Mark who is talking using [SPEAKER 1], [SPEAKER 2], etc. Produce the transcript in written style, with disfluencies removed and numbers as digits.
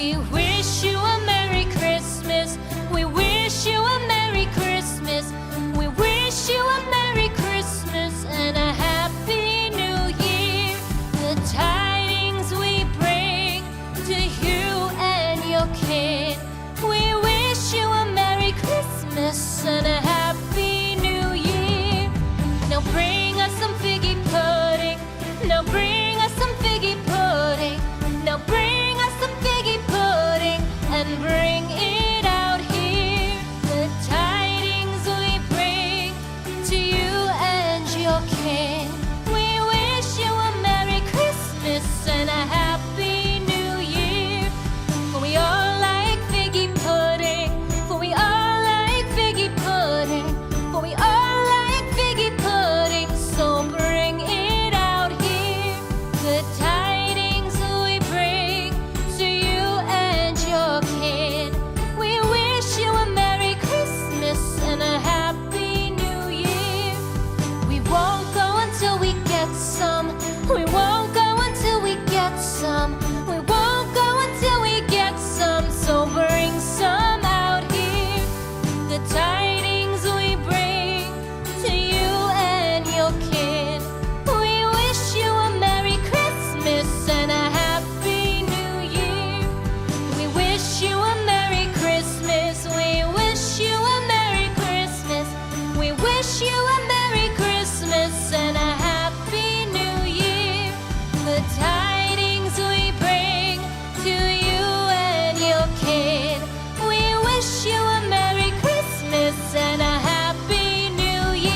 [SPEAKER 1] We wish you a Merry Christmas. We wish you a Merry Christmas. We wish you a Merry Christmas and a Happy New Year. The tidings we bring to you and your kin. We wish you a Merry Christmas and a Happy New Year. Now bring us some figgy pudding. Now bring us some figgy pudding. Now bring us some figgy pudding and bring it out here. The tidings we bring to you and your kin. We wish you a Merry Christmas and a Happy New Year. For we all like figgy pudding. For we all like figgy pudding. For we all like figgy pudding. So bring it out here. The tidings we bring to you and your kin. We wish you a Merry Christmas and a Happy New Year. We won't go until we get some. We won't go until we get some. We won't go until we get some. So bring some out here. The tidings we bring to you and your kin. We wish you a Merry Christmas and a Happy New Year. We wish you a Merry Christmas. We wish you a Merry Christmas. We wish you a Merry Christmas and a Happy New Year. The tidings we bring to you and your kin. We wish you a Merry Christmas and a Happy New Year.